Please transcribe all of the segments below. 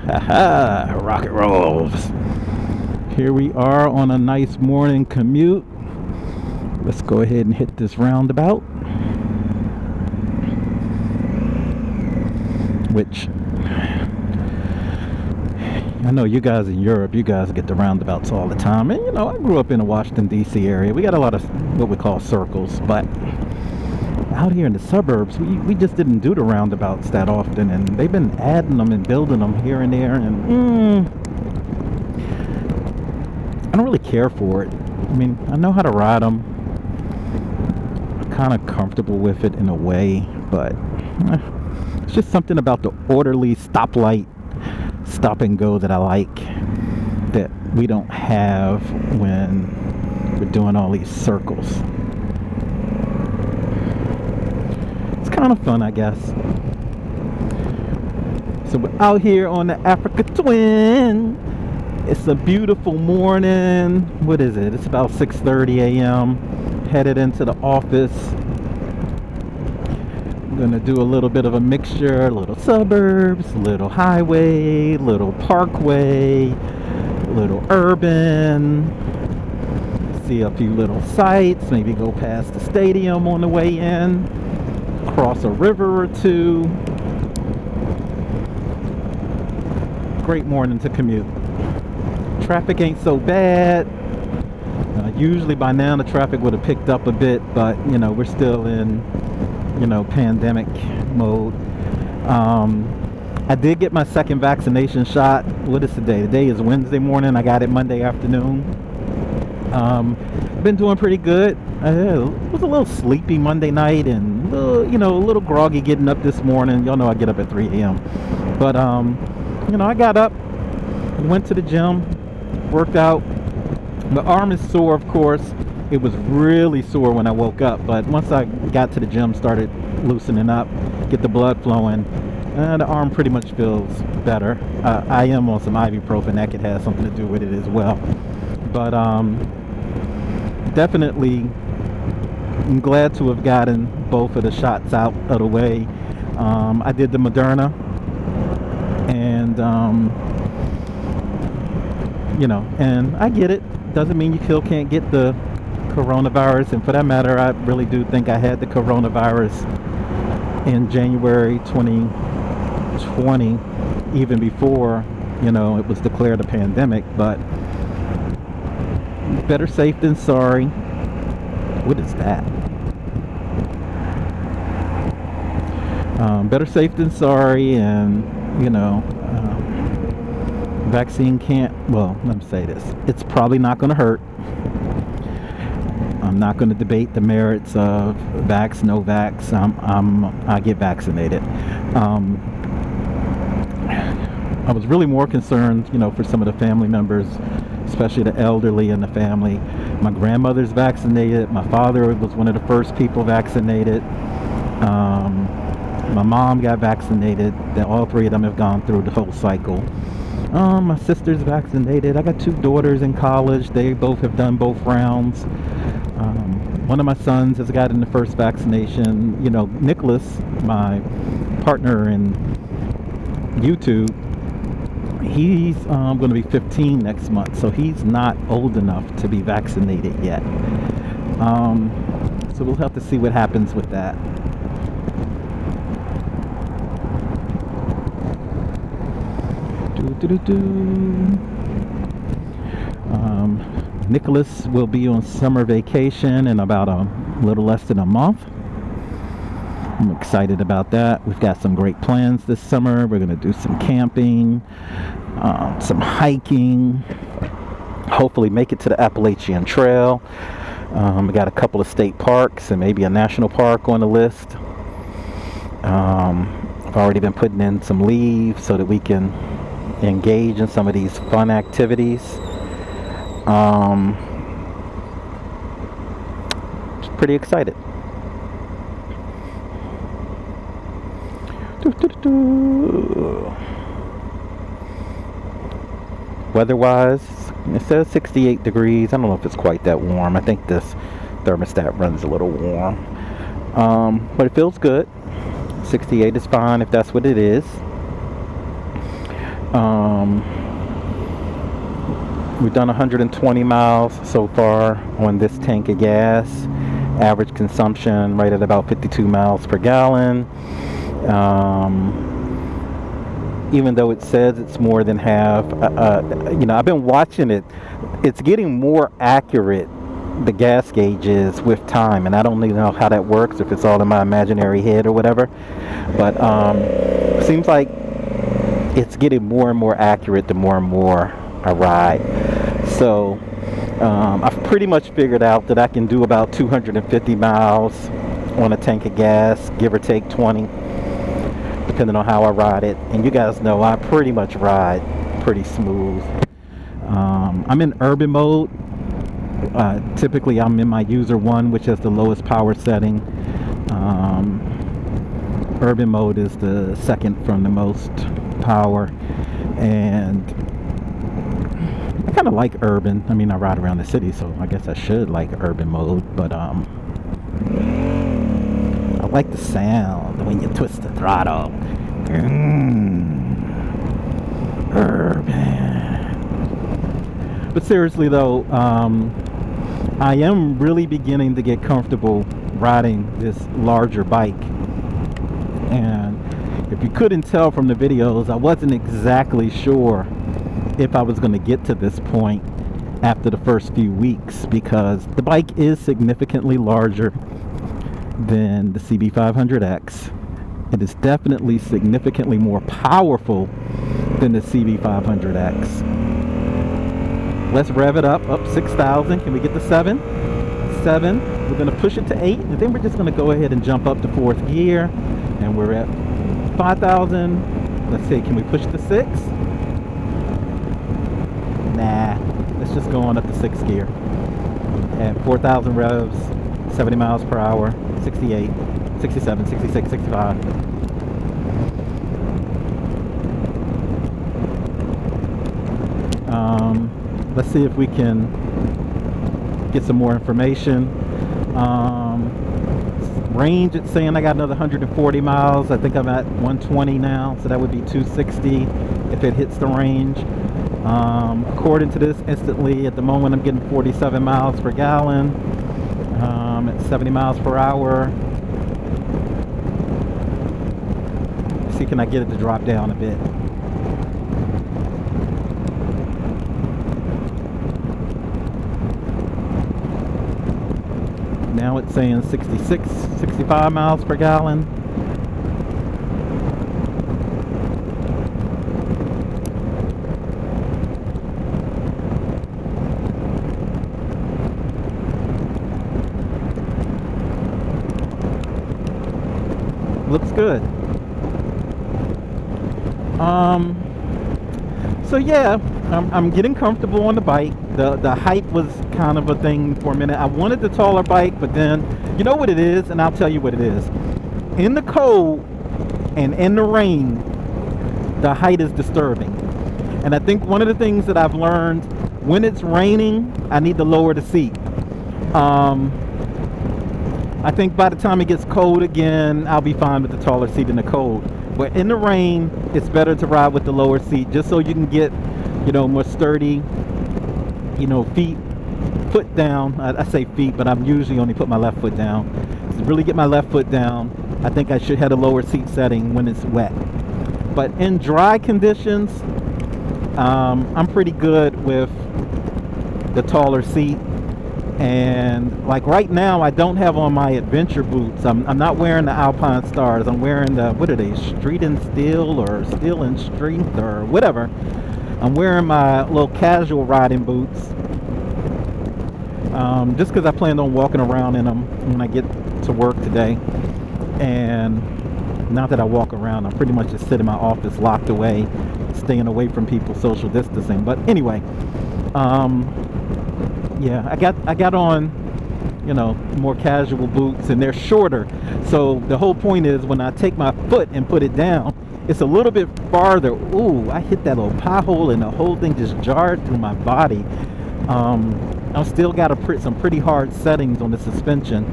Haha, rocket rolls. Here we are on a nice morning commute. Let's go ahead and hit this roundabout. Which, I know you guys in Europe, you guys get the roundabouts all the time. And, you know, I grew up in the Washington, D.C. area. We got a lot of what we call circles. But out here in the suburbs, we just didn't do the roundabouts that often. And they've been adding them and building them here and there. And I don't really care for it. I mean, I know how to ride them. I'm kind of comfortable with it in a way. But it's just something about the orderly stoplight stop and go that I like that we don't have when we're doing all these circles. It's kind of fun, I guess. So we're out here on the Africa Twin. It's a beautiful morning. What is it? It's about 6:30 a.m. Headed into the office. Gonna do a little bit of a mixture, a little suburbs, a little highway, a little parkway, a little urban, see a few little sights, maybe go past the stadium on the way in, cross a river or two. Great morning to commute. Traffic ain't so bad. Usually by now the traffic would have picked up a bit, but you know, we're still in pandemic mode. I did get my second vaccination shot. What is today? Today is Wednesday morning. I got it Monday afternoon. Been doing pretty good. I was a little sleepy Monday night and a little groggy getting up this morning. Y'all know I get up at 3 a.m. But I got up, went to the gym, worked out. My arm is sore, of course. It was really sore when I woke up, but once I got to the gym, started loosening up, get the blood flowing, the arm pretty much feels better. I am on some ibuprofen. That could have something to do with it as well. But definitely, I'm glad to have gotten both of the shots out of the way. I did the Moderna, and and I get it. Doesn't mean you still can't get the coronavirus, and for that matter, I really do think I had the coronavirus in January 2020, even before it was declared a pandemic. But better safe than sorry. What is that? Better safe than sorry, and vaccine can't, well, let me say this, it's probably not going to hurt. I'm not going to debate the merits of vax, no vax. I get vaccinated. I was really more concerned, for some of the family members, especially the elderly in the family. My grandmother's vaccinated. My father was one of the first people vaccinated. My mom got vaccinated. All three of them have gone through the whole cycle. My sister's vaccinated. I got two daughters in college. They both have done both rounds. One of my sons has gotten the first vaccination. Nicholas, my partner in YouTube, he's going to be 15 next month, so he's not old enough to be vaccinated yet. So we'll have to see what happens with that. Nicholas will be on summer vacation in about a little less than a month. I'm excited about that. We've got some great plans this summer. We're going to do some camping, some hiking, hopefully make it to the Appalachian Trail. We got a couple of state parks and maybe a national park on the list. I've already been putting in some leave so that we can engage in some of these fun activities. Just pretty excited. Weather-wise, it says 68 degrees. I don't know if it's quite that warm. I think this thermostat runs a little warm. But it feels good. 68 is fine if that's what it is. Um, we've done 120 miles so far on this tank of gas. Average consumption right at about 52 miles per gallon. Even though it says it's more than half, I've been watching it. It's getting more accurate, the gas gauge is, with time, and I don't even know how that works, if it's all in my imaginary head or whatever. But seems like it's getting more and more accurate the more and more I ride. So I've pretty much figured out that I can do about 250 miles on a tank of gas, give or take 20, depending on how I ride it. And you guys know I pretty much ride pretty smooth. I'm in urban mode. Typically I'm in my user 1, which is the lowest power setting. Urban mode is the second from the most power, and I kind of like urban. I mean, I ride around the city, so I guess I should like urban mode, but I like the sound when you twist the throttle. Urban. But seriously though, I am really beginning to get comfortable riding this larger bike. And if you couldn't tell from the videos, I wasn't exactly sure if I was going to get to this point after the first few weeks, because the bike is significantly larger than the CB500X. It is definitely significantly more powerful than the CB500X. Let's rev it up 6,000. Can we get to 7? 7. We're going to push it to 8, and then we're just going to go ahead and jump up to 4th gear, and we're at 5,000. Let's see, can we push to 6? Nah, let's just go on up to 6th gear. At 4,000 revs, 70 miles per hour, 68, 67, 66, 65. Let's see if we can get some more information. Range, it's saying I got another 140 miles. I think I'm at 120 now, so that would be 260 if it hits the range. According to this, instantly, at the moment, I'm getting 47 miles per gallon at 70 miles per hour. Let's see, can I get it to drop down a bit? Now it's saying 66, 65 miles per gallon. Looks good. So yeah, I'm getting comfortable on the bike. The height was kind of a thing for a minute. I wanted the taller bike, but then you know what it is, and I'll tell you what it is. In the cold and in the rain, the height is disturbing. And I think one of the things that I've learned, when it's raining, I need to lower the seat. I think by the time it gets cold again, I'll be fine with the taller seat in the cold. But in the rain, it's better to ride with the lower seat, just so you can get, more sturdy, foot down. I say feet, but I'm usually only put my left foot down. To really get my left foot down, I think I should have a lower seat setting when it's wet. But in dry conditions, I'm pretty good with the taller seat. And like right now, I don't have on my adventure boots. I'm not wearing the Alpine Stars. I'm wearing the, what are they, Street and Steel or Steel and Strength or whatever. I'm wearing my little casual riding boots, just because I planned on walking around in them when I get to work today. And not that I walk around, I pretty much just sit in my office locked away, staying away from people, social distancing. But anyway, yeah, I got on, more casual boots, and they're shorter. So the whole point is, when I take my foot and put it down, it's a little bit farther. Ooh, I hit that little pothole and the whole thing just jarred through my body. I've still got some pretty hard settings on the suspension,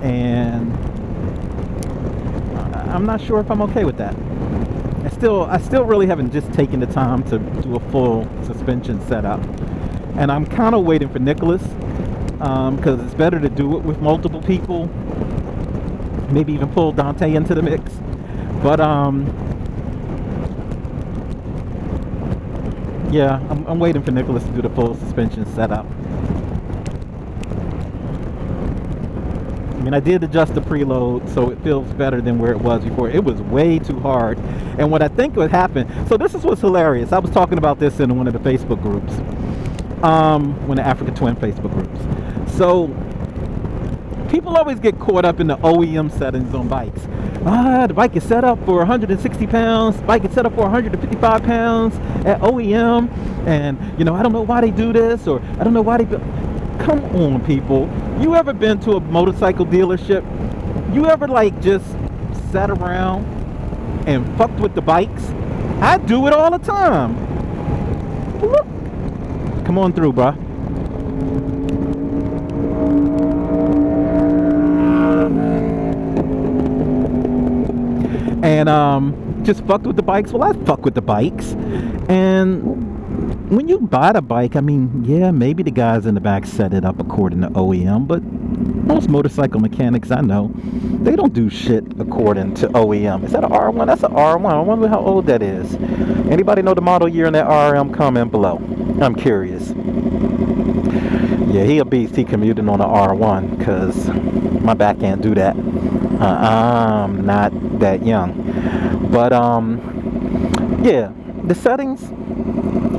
and I'm not sure if I'm okay with that. I still really haven't just taken the time to do a full suspension setup, and I'm kind of waiting for Nicholas, because it's better to do it with multiple people. Maybe even pull Dante into the mix, but yeah, I'm waiting for Nicholas to do the full suspension setup. I mean, I did adjust the preload, so it feels better than where it was before. It was way too hard. And what I think would happen, so this is what's hilarious. I was talking about this in one of the Facebook groups, one of the Africa Twin Facebook groups. So people always get caught up in the OEM settings on bikes. The bike is set up for 160 pounds. Bike is set up for 155 pounds at OEM. And, you know, I don't know why they do this, or I don't know why they... Come on, people. You ever been to a motorcycle dealership? You ever like just sat around and fucked with the bikes? I do it all the time. Come on through, bruh. And just fucked with the bikes. Well, I fuck with the bikes. And when you buy the bike, I mean, yeah, maybe the guys in the back set it up according to OEM, but most motorcycle mechanics I know, they don't do shit according to OEM. Is that an R1? That's an R1. I wonder how old that is. Anybody know the model year in that RM? Comment below. I'm curious. Yeah, he a beast. He commuting on an R1 because my back can't do that. I'm not that young. But, yeah, the settings...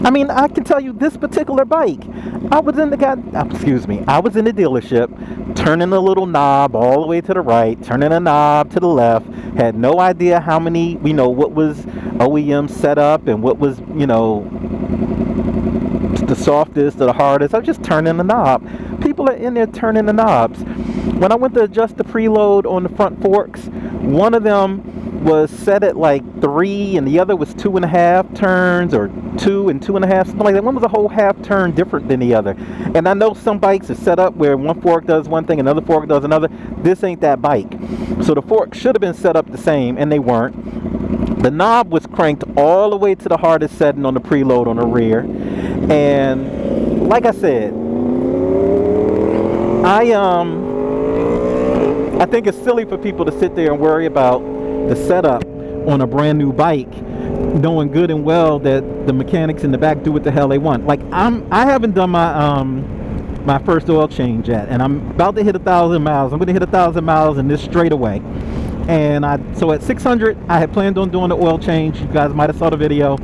I mean, I can tell you this particular bike. I was in the dealership, turning the little knob all the way to the right, turning the knob to the left. Had no idea how many, you know, what was OEM set up and what was, you know, the softest or the hardest. I was just turning the knob. People are in there turning the knobs. When I went to adjust the preload on the front forks, one of them was set at like 3 and the other was 2.5 turns, or 2 and 2.5, something like that. One was a whole half turn different than the other. And I know some bikes are set up where one fork does one thing, another fork does another. This ain't that bike. So the fork should have been set up the same, and they weren't. The knob was cranked all the way to the hardest setting on the preload on the rear. And like I said, I think it's silly for people to sit there and worry about the setup on a brand new bike, knowing good and well that the mechanics in the back do what the hell they want. Like I haven't done my my first oil change yet, and I'm about to hit 1,000 miles. I'm going to hit 1,000 miles in this straightaway. And so at 600, I had planned on doing the oil change. You guys might have saw the video.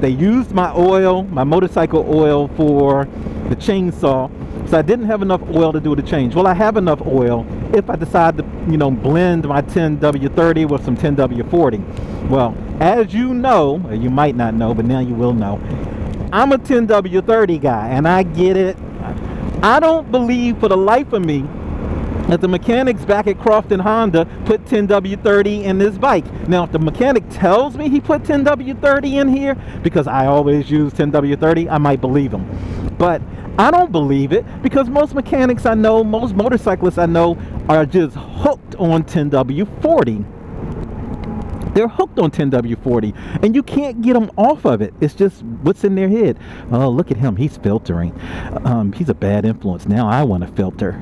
They used my oil, my motorcycle oil, for the chainsaw. So I didn't have enough oil to do the change. Well, I have enough oil if I decide to, you know, blend my 10W30 with some 10W40. Well, as you know, or you might not know, but now you will know, I'm a 10W30 guy, and I get it. I don't believe for the life of me that the mechanics back at Crofton Honda put 10W30 in this bike. Now, if the mechanic tells me he put 10W30 in here, because I always use 10W30, I might believe him. But I don't believe it, because most mechanics I know, most motorcyclists I know, are just hooked on 10W40. They're hooked on 10W40, and you can't get them off of it. It's just what's in their head. Oh, look at him. He's filtering. He's a bad influence. Now I want to filter.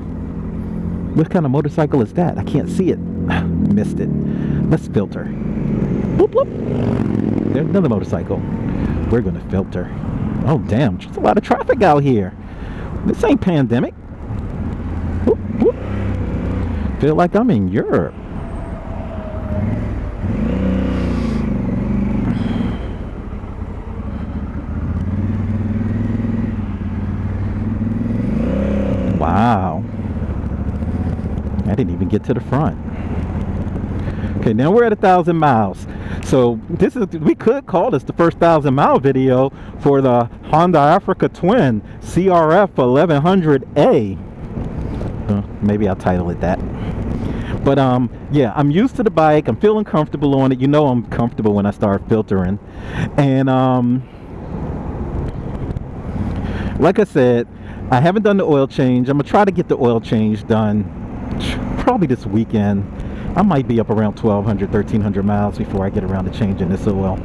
What kind of motorcycle is that? I can't see it. Missed it. Let's filter. Boop, boop. There's another motorcycle. We're going to filter. Oh, damn. There's a lot of traffic out here. This ain't pandemic. Whoop, whoop. Feel like I'm in Europe. Wow. I didn't even get to the front. Okay, now we're at 1,000 miles. So this is, we could call this the first 1,000-mile video for the Honda Africa Twin CRF 1100A. Maybe I'll title it that. But yeah, I'm used to the bike. I'm feeling comfortable on it. You know I'm comfortable when I start filtering. And like I said, I haven't done the oil change. I'm gonna try to get the oil change done probably this weekend. I might be up around 1,200, 1,300 miles before I get around to changing this oil.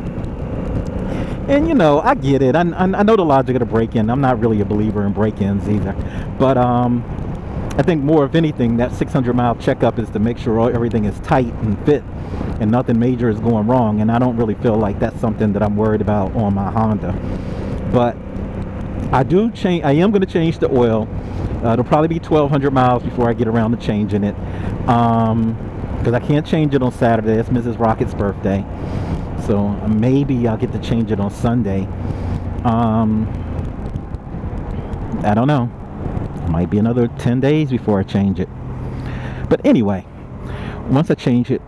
And you know, I get it. I know the logic of the break-in. I'm not really a believer in break-ins either. But I think more of anything, that 600-mile checkup is to make sure everything is tight and fit and nothing major is going wrong. And I don't really feel like that's something that I'm worried about on my Honda. But I am going to change the oil. It'll probably be 1,200 miles before I get around to changing it. Because I can't change it on Saturday. It's Mrs. Rocket's birthday. So maybe I'll get to change it on Sunday. I don't know. Might be another 10 days before I change it. But anyway, once I change it,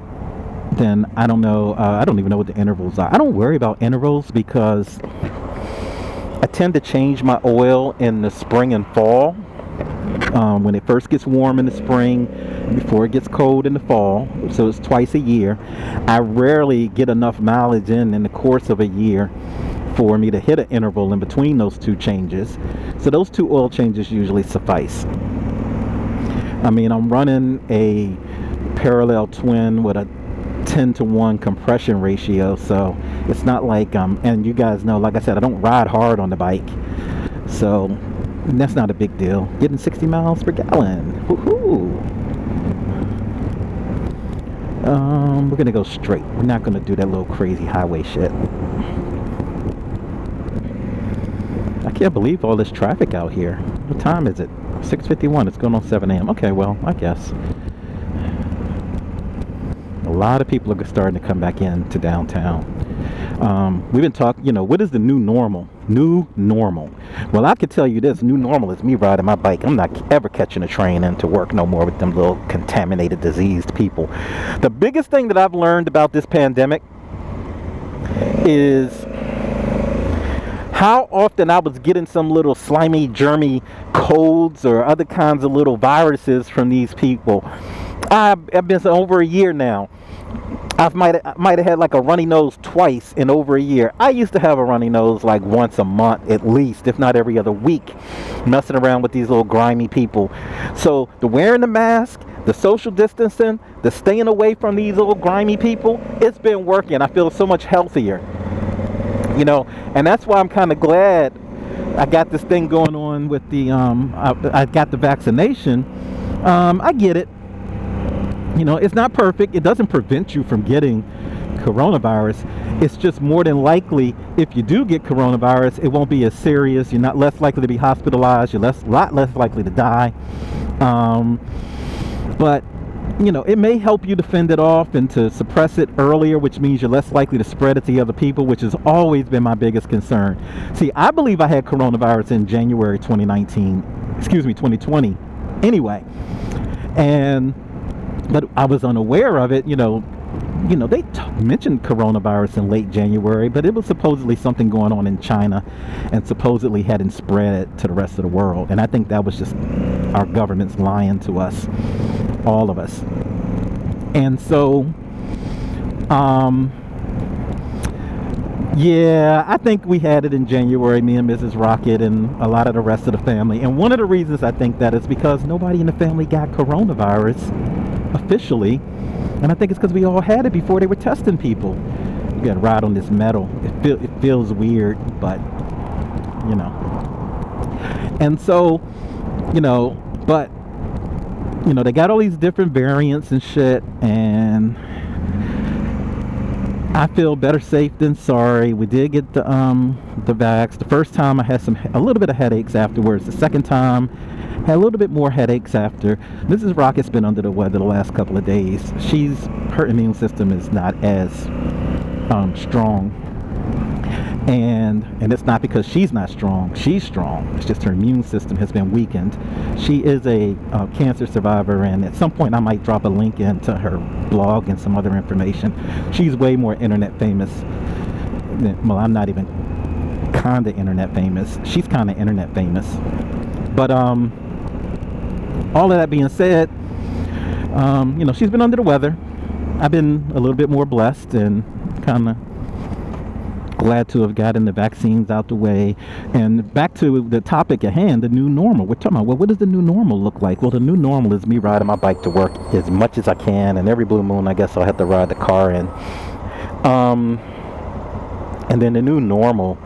then I don't know. I don't even know what the intervals are. I don't worry about intervals because I tend to change my oil in the spring and fall. When it first gets warm in the spring, before it gets cold in the fall, so it's twice a year. I rarely get enough mileage in the course of a year for me to hit an interval in between those two changes. So those two oil changes usually suffice. I mean, I'm running a parallel twin with a 10-to-1 compression ratio, so it's not like and you guys know, like I said, I don't ride hard on the bike, so that's not a big deal. Getting 60 miles per gallon. Woohoo! We're gonna go straight. We're not gonna do that little crazy highway shit. I can't believe all this traffic out here. What time is it? 6:51. It's going on 7 a.m. Okay, well, I guess a lot of people are starting to come back into downtown. We've been talking, you know, what is the new normal? New normal. Well, I could tell you this, new normal is me riding my bike. I'm not ever catching a train into work no more with them little contaminated, diseased people. The biggest thing that I've learned about this pandemic is how often I was getting some little slimy, germy colds or other kinds of little viruses from these people. I've been over a year now. I might have had like a runny nose twice in over a year. I used to have a runny nose like once a month at least, if not every other week, messing around with these little grimy people. So the wearing the mask, the social distancing, the staying away from these little grimy people, it's been working. I feel so much healthier, you know, and that's why I'm kind of glad I got this thing going on with the I got the vaccination. I get it. You know, it's not perfect. It doesn't prevent you from getting coronavirus. It's just more than likely, if you do get coronavirus, it won't be as serious. You're not less likely to be hospitalized. You're lot less likely to die. But, you know, it may help you to fend it off and to suppress it earlier, which means you're less likely to spread it to other people, which has always been my biggest concern. See, I believe I had coronavirus in January 2020 anyway. But I was unaware of it. You know, they mentioned coronavirus in late January, but it was supposedly something going on in China and supposedly hadn't spread to the rest of the world. And I think that was just our government's lying to us, all of us. And so, yeah, I think we had it in January, me and Mrs. Rocket and a lot of the rest of the family. And one of the reasons I think that is because nobody in the family got coronavirus officially, and I think it's because we all had it before they were testing people. You gotta ride on this metal. It feels weird, but you know. And so, you know, but you know, they got all these different variants and shit, and I feel better safe than sorry. We did get the vax. The first time I had a little bit of headaches afterwards. The second time had a little bit more headaches after. Mrs. Rocket's been under the weather the last couple of days. Her immune system is not as strong, and it's not because she's not strong. She's strong. It's just her immune system has been weakened. She is a cancer survivor, and at some point I might drop a link into her blog and some other information. She's way more internet famous. Well, I'm not even kinda internet famous. She's kinda internet famous. But all of that being said, you know, she's been under the weather. I've been a little bit more blessed and kind of glad to have gotten the vaccines out the way. And back to the topic at hand, the new normal. We're talking about, well, what does the new normal look like? Well, the new normal is me riding my bike to work as much as I can, and every blue moon I guess I'll have to ride the car in. And then the new normal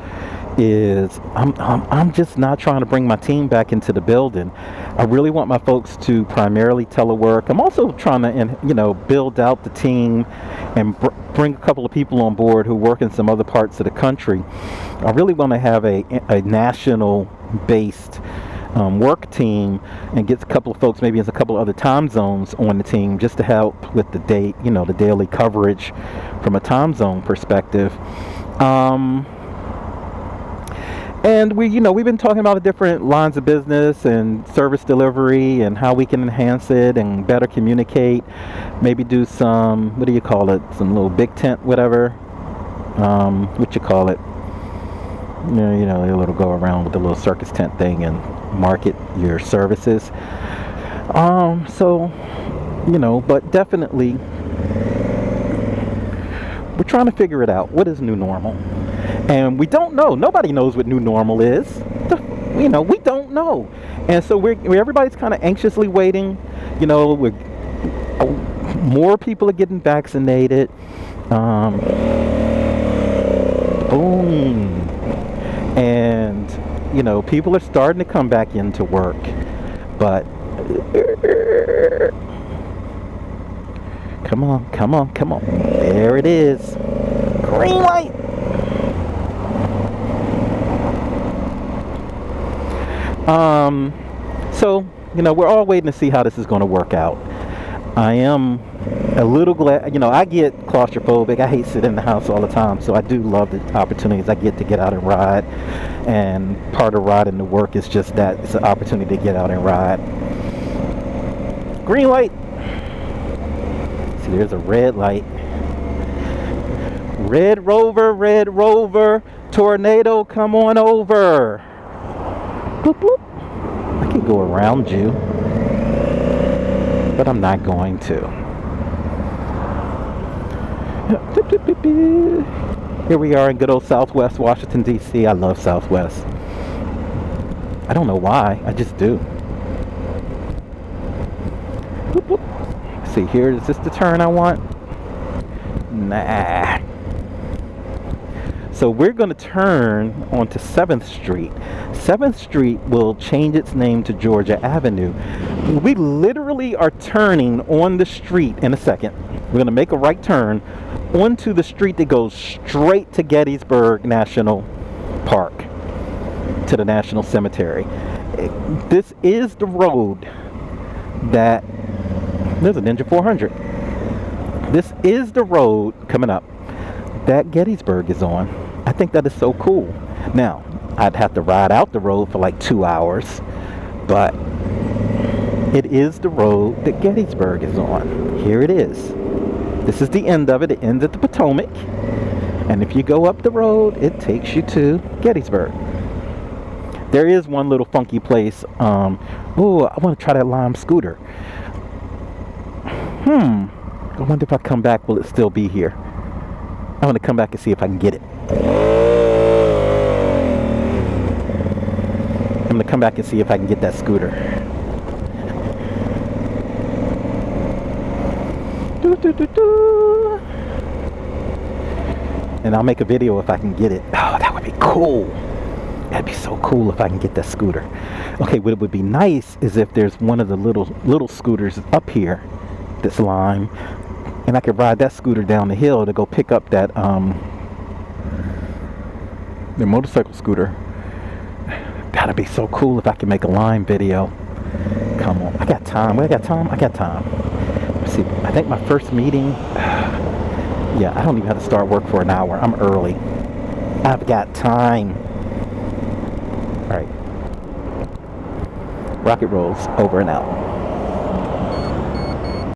is I'm just not trying to bring my team back into the building. I really want my folks to primarily telework. I'm also trying to, build out the team and bring a couple of people on board who work in some other parts of the country. I really want to have a national-based work team and get a couple of folks, maybe in a couple of other time zones on the team, just to help with the the daily coverage from a time zone perspective. And we've been talking about the different lines of business and service delivery and how we can enhance it and better communicate. Maybe do some, what do you call it? Some little big tent, whatever. What you call it? A little go around with the little circus tent thing and market your services. But definitely we're trying to figure it out. What is new normal? And we don't know. Nobody knows what new normal is. We don't know. And so everybody's kind of anxiously waiting. More people are getting vaccinated. Boom. And, people are starting to come back into work. But, come on. There it is. Green light. So, we're all waiting to see how this is going to work out. I am a little glad, I get claustrophobic. I hate sitting in the house all the time, so I do love the opportunities I get to get out and ride. And part of riding to work is just that. It's an opportunity to get out and ride. Green light. See, there's a red light. Red Rover, tornado, come on over. Boop, boop. I could go around you, but I'm not going to. Here we are in good old Southwest Washington, D.C. I love Southwest. I don't know why, I just do. Boop, boop. See, here, is this the turn I want? Nah. So we're going to turn onto 7th Street. 7th Street will change its name to Georgia Avenue. We literally are turning on the street in a second. We're going to make a right turn onto the street that goes straight to Gettysburg National Park, to the National Cemetery. This is the road that... There's a Ninja 400. This is the road coming up that Gettysburg is on. I think that is so cool. Now, I'd have to ride out the road for like 2 hours, but it is the road that Gettysburg is on. Here it is. This is the end of it. It ends at the Potomac, and if you go up the road, it takes you to Gettysburg. There is one little funky place. I want to try that Lime scooter. I wonder if I come back, will it still be here? I want to come back and see if I can get it. I'm going to come back and see if I can get that scooter. And I'll make a video if I can get it. Oh, that would be cool. That'd be so cool if I can get that scooter. Okay, what would be nice is if there's one of the little scooters up here that's lime, and I could ride that scooter down the hill to go pick up that the motorcycle scooter. That'd be so cool if I could make a lime video. Come on, I got time. I got time. Let's see, I think my first meeting, yeah, I don't even have to start work for an hour. I'm early. I've got time. All right. Rocket rolls, over and out.